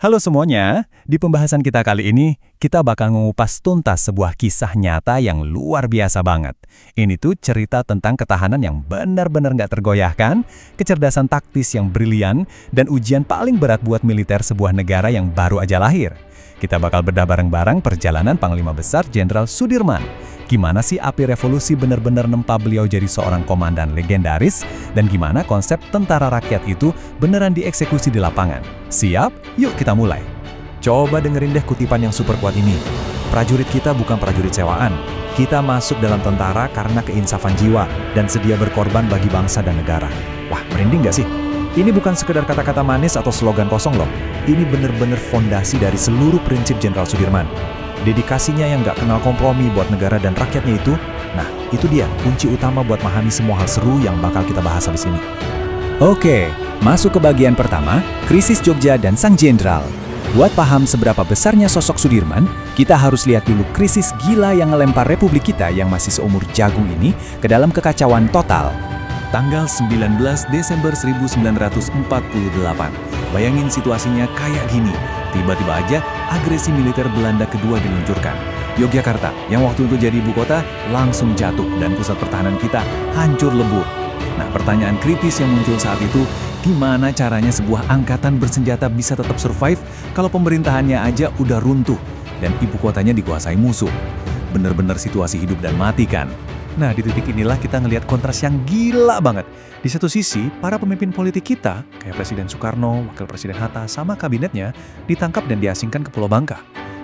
Halo semuanya, di pembahasan kita kali ini, kita bakal mengupas tuntas sebuah kisah nyata yang luar biasa banget. Ini tuh cerita tentang ketahanan yang benar-benar nggak tergoyahkan, kecerdasan taktis yang brilian, dan ujian paling berat buat militer sebuah negara yang baru aja lahir. Kita bakal bedah bareng-bareng perjalanan Panglima Besar Jenderal Sudirman. Gimana sih api revolusi benar-benar nempa beliau jadi seorang komandan legendaris, dan gimana konsep tentara rakyat itu beneran dieksekusi di lapangan. Siap? Yuk kita mulai. Coba dengerin deh kutipan yang super kuat ini. Prajurit kita bukan prajurit sewaan. Kita masuk dalam tentara karena keinsafan jiwa dan sedia berkorban bagi bangsa dan negara. Wah, merinding gak sih? Ini bukan sekedar kata-kata manis atau slogan kosong loh. Ini bener-bener fondasi dari seluruh prinsip Jenderal Sudirman. Dedikasinya yang gak kenal kompromi buat negara dan rakyatnya itu, nah itu dia kunci utama buat memahami semua hal seru yang bakal kita bahas habis ini. Oke, masuk ke bagian pertama, krisis Jogja dan Sang Jenderal. Buat paham seberapa besarnya sosok Sudirman, kita harus lihat dulu krisis gila yang ngelempar republik kita yang masih seumur jagung ini ke dalam kekacauan total. Tanggal 19 Desember 1948. Bayangin situasinya kayak gini. Tiba-tiba aja agresi militer Belanda kedua diluncurkan. Yogyakarta, yang waktu itu jadi ibu kota, langsung jatuh dan pusat pertahanan kita hancur lebur. Nah, pertanyaan kritis yang muncul saat itu, gimana caranya sebuah angkatan bersenjata bisa tetap survive kalau pemerintahannya aja udah runtuh dan ibu kotanya dikuasai musuh? Bener-bener situasi hidup dan mati kan? Nah, di titik inilah kita ngelihat kontras yang gila banget. Di satu sisi, para pemimpin politik kita, kayak Presiden Soekarno, Wakil Presiden Hatta, sama kabinetnya, ditangkap dan diasingkan ke Pulau Bangka.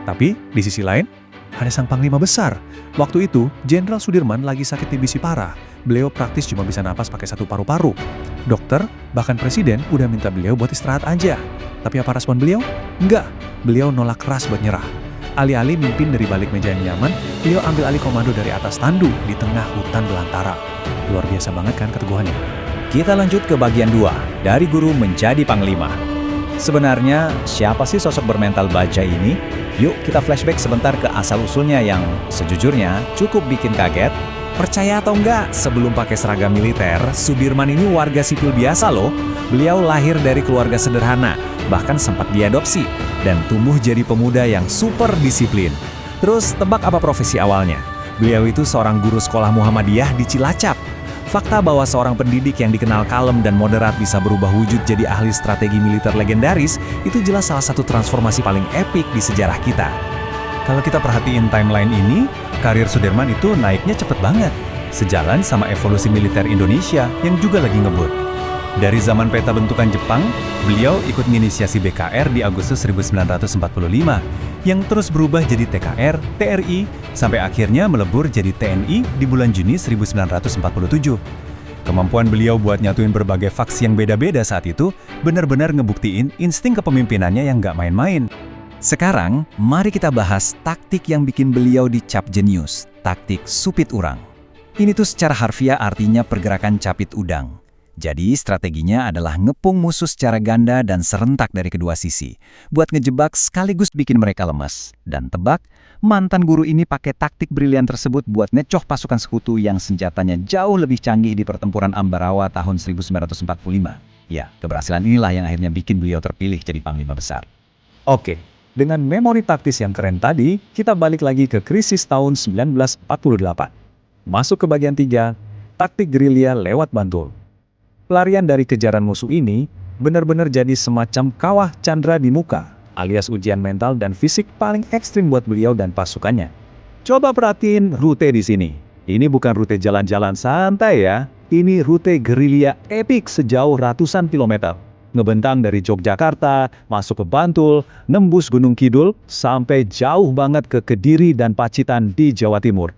Tapi, di sisi lain, ada sang Panglima Besar. Waktu itu, Jenderal Sudirman lagi sakit TBC parah. Beliau praktis cuma bisa napas pakai satu paru-paru. Dokter, bahkan Presiden udah minta beliau buat istirahat aja. Tapi apa respon beliau? Enggak. Beliau nolak keras buat nyerah. Alih-alih mimpin dari balik meja yang nyaman, beliau ambil alih komando dari atas tandu di tengah hutan belantara. Luar biasa banget kan keteguhannya. Kita lanjut ke bagian 2, dari guru menjadi panglima. Sebenarnya, siapa sih sosok bermental baja ini? Yuk kita flashback sebentar ke asal-usulnya yang sejujurnya cukup bikin kaget. Percaya atau enggak, sebelum pakai seragam militer, Sudirman ini warga sipil biasa loh. Beliau lahir dari keluarga sederhana, bahkan sempat diadopsi, dan tumbuh jadi pemuda yang super disiplin. Terus, tebak apa profesi awalnya? Beliau itu seorang guru sekolah Muhammadiyah di Cilacap. Fakta bahwa seorang pendidik yang dikenal kalem dan moderat bisa berubah wujud jadi ahli strategi militer legendaris, itu jelas salah satu transformasi paling epik di sejarah kita. Kalau kita perhatiin timeline ini, karir Sudirman itu naiknya cepet banget. Sejalan sama evolusi militer Indonesia yang juga lagi ngebut. Dari zaman peta bentukan Jepang, beliau ikut menginisiasi BKR di Agustus 1945, yang terus berubah jadi TKR, TRI, sampai akhirnya melebur jadi TNI di bulan Juni 1947. Kemampuan beliau buat nyatuin berbagai faksi yang beda-beda saat itu, benar-benar ngebuktiin insting kepemimpinannya yang nggak main-main. Sekarang, mari kita bahas taktik yang bikin beliau dicap jenius, taktik supit urang. Ini tuh secara harfiah artinya pergerakan capit udang. Jadi strateginya adalah ngepung musuh secara ganda dan serentak dari kedua sisi, buat ngejebak sekaligus bikin mereka lemas. Dan tebak, mantan guru ini pakai taktik brilian tersebut buat ngecoh pasukan sekutu yang senjatanya jauh lebih canggih di pertempuran Ambarawa tahun 1945. Ya, keberhasilan inilah yang akhirnya bikin beliau terpilih jadi Panglima Besar. Oke, dengan memori taktis yang keren tadi, kita balik lagi ke krisis tahun 1948. Masuk ke bagian 3, taktik gerilya lewat Bantul. Pelarian dari kejaran musuh ini benar-benar jadi semacam kawah candra di muka, alias ujian mental dan fisik paling ekstrim buat beliau dan pasukannya. Coba perhatiin rute di sini. Ini bukan rute jalan-jalan santai ya. Ini rute gerilya epik sejauh ratusan kilometer. Ngebentang dari Yogyakarta, masuk ke Bantul, nembus Gunung Kidul, sampai jauh banget ke Kediri dan Pacitan di Jawa Timur.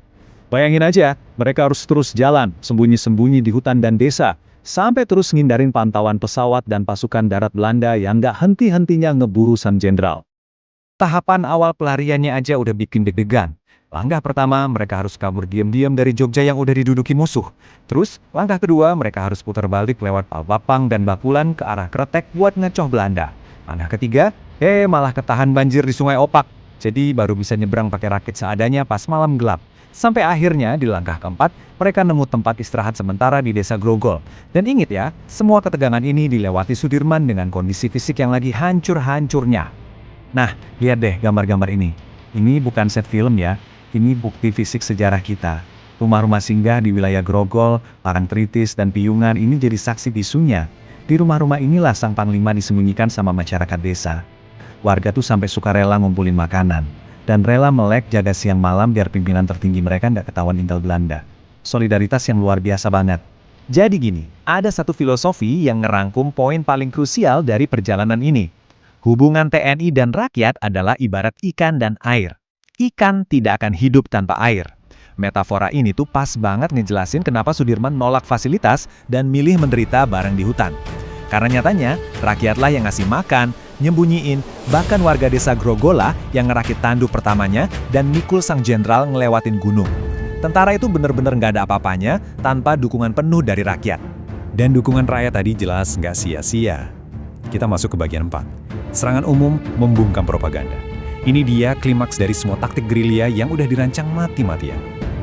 Bayangin aja, mereka harus terus jalan, sembunyi-sembunyi di hutan dan desa, sampai terus ngindarin pantauan pesawat dan pasukan darat Belanda yang nggak henti-hentinya ngeburu sang jenderal. Tahapan awal pelariannya aja udah bikin deg-degan. Langkah pertama, mereka harus kabur diam-diam dari Jogja yang udah diduduki musuh. Terus, langkah kedua, mereka harus putar balik lewat Palpapang dan Bakulan ke arah Kretek buat ngecoh Belanda. Langkah ketiga, malah ketahan banjir di Sungai Opak. Jadi baru bisa nyebrang pakai rakit seadanya pas malam gelap. Sampai akhirnya di langkah keempat, mereka nemu tempat istirahat sementara di Desa Grogol. Dan ingat ya, semua ketegangan ini dilewati Sudirman dengan kondisi fisik yang lagi hancur-hancurnya. Nah, lihat deh gambar-gambar ini. Ini bukan set film ya, ini bukti fisik sejarah kita. Rumah-rumah singgah di wilayah Grogol, Parangtritis, dan Piyungan ini jadi saksi bisunya. Di rumah-rumah inilah sang panglima disembunyikan sama masyarakat desa. Warga tuh sampai sukarela ngumpulin makanan. Dan rela melek jaga siang malam biar pimpinan tertinggi mereka nggak ketahuan intel Belanda. Solidaritas yang luar biasa banget. Jadi gini, ada satu filosofi yang ngerangkum poin paling krusial dari perjalanan ini. Hubungan TNI dan rakyat adalah ibarat ikan dan air. Ikan tidak akan hidup tanpa air. Metafora ini tuh pas banget ngejelasin kenapa Sudirman nolak fasilitas dan milih menderita bareng di hutan. Karena nyatanya, rakyatlah yang ngasih makan, nyembunyiin, bahkan warga desa Grogola yang ngerakit tandu pertamanya dan mikul sang jenderal ngelewatin gunung. Tentara itu bener-bener nggak ada apa-apanya tanpa dukungan penuh dari rakyat. Dan dukungan rakyat tadi jelas nggak sia-sia. Kita masuk ke bagian 4. Serangan umum membungkam propaganda. Ini dia klimaks dari semua taktik gerilya yang udah dirancang mati-matian.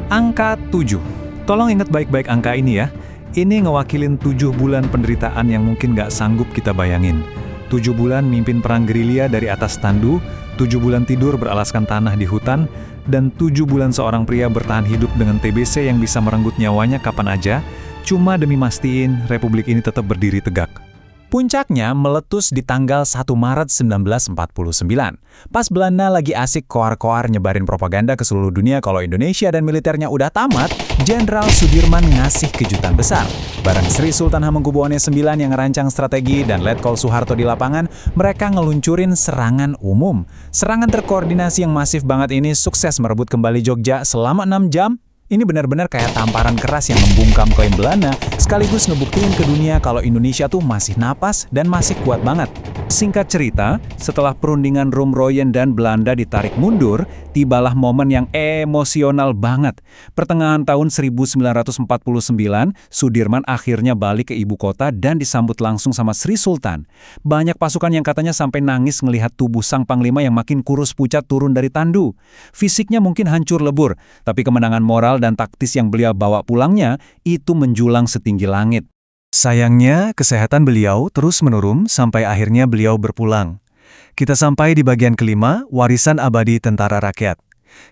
Angka 7. Tolong ingat baik-baik angka ini ya. Ini ngewakilin 7 bulan penderitaan yang mungkin nggak sanggup kita bayangin. 7 bulan mimpin perang gerilya dari atas tandu, 7 bulan tidur beralaskan tanah di hutan, dan 7 bulan seorang pria bertahan hidup dengan TBC yang bisa merenggut nyawanya kapan aja, cuma demi mastiin Republik ini tetap berdiri tegak. Puncaknya meletus di tanggal 1 Maret 1949. Pas Belanda lagi asik koar-koar nyebarin propaganda ke seluruh dunia kalau Indonesia dan militernya udah tamat, Jenderal Sudirman ngasih kejutan besar. Bareng Sri Sultan Hamengkubuwono IX yang ngerancang strategi dan Letkol Soeharto di lapangan, mereka ngeluncurin serangan umum. Serangan terkoordinasi yang masif banget ini sukses merebut kembali Jogja selama 6 jam. Ini benar-benar kayak tamparan keras yang membungkam klaim Belanda, sekaligus ngebuktiin ke dunia kalau Indonesia tuh masih napas dan masih kuat banget. Singkat cerita, setelah perundingan Roem-Royen dan Belanda ditarik mundur, tibalah momen yang emosional banget. Pertengahan tahun 1949, Sudirman akhirnya balik ke ibu kota dan disambut langsung sama Sri Sultan. Banyak pasukan yang katanya sampai nangis ngelihat tubuh sang panglima yang makin kurus pucat turun dari tandu. Fisiknya mungkin hancur lebur, tapi kemenangan moral dan taktis yang beliau bawa pulangnya itu menjulang setinggi langit. Sayangnya, kesehatan beliau terus menurun sampai akhirnya beliau berpulang. Kita sampai di bagian kelima, warisan abadi tentara rakyat.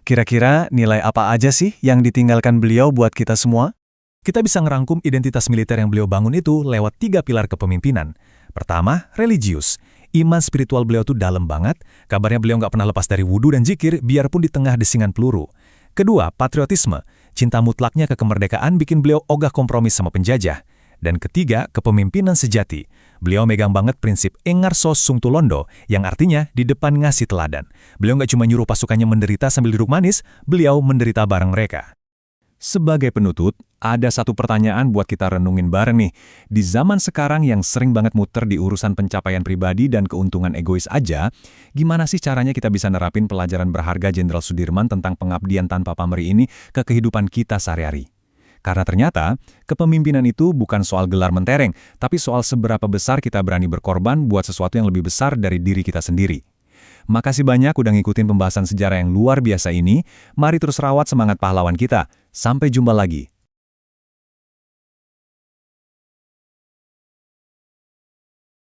Kira-kira nilai apa aja sih yang ditinggalkan beliau buat kita semua? Kita bisa ngerangkum identitas militer yang beliau bangun itu lewat 3 pilar kepemimpinan. Pertama, religius. Iman spiritual beliau tuh dalam banget, kabarnya beliau nggak pernah lepas dari wudhu dan zikir biarpun di tengah desingan peluru. Kedua, patriotisme. Cinta mutlaknya ke kemerdekaan bikin beliau ogah kompromi sama penjajah. Dan ketiga, kepemimpinan sejati. Beliau megang banget prinsip Engar Sos Sung Tulondo, yang artinya di depan ngasih teladan. Beliau nggak cuma nyuruh pasukannya menderita sambil duduk manis, beliau menderita bareng mereka. Sebagai penutup, ada satu pertanyaan buat kita renungin bareng nih. Di zaman sekarang yang sering banget muter di urusan pencapaian pribadi dan keuntungan egois aja, gimana sih caranya kita bisa nerapin pelajaran berharga Jenderal Sudirman tentang pengabdian tanpa pamrih ini ke kehidupan kita sehari-hari? Karena ternyata, kepemimpinan itu bukan soal gelar mentereng, tapi soal seberapa besar kita berani berkorban buat sesuatu yang lebih besar dari diri kita sendiri. Makasih banyak udah ngikutin pembahasan sejarah yang luar biasa ini. Mari terus rawat semangat pahlawan kita. Sampai jumpa lagi.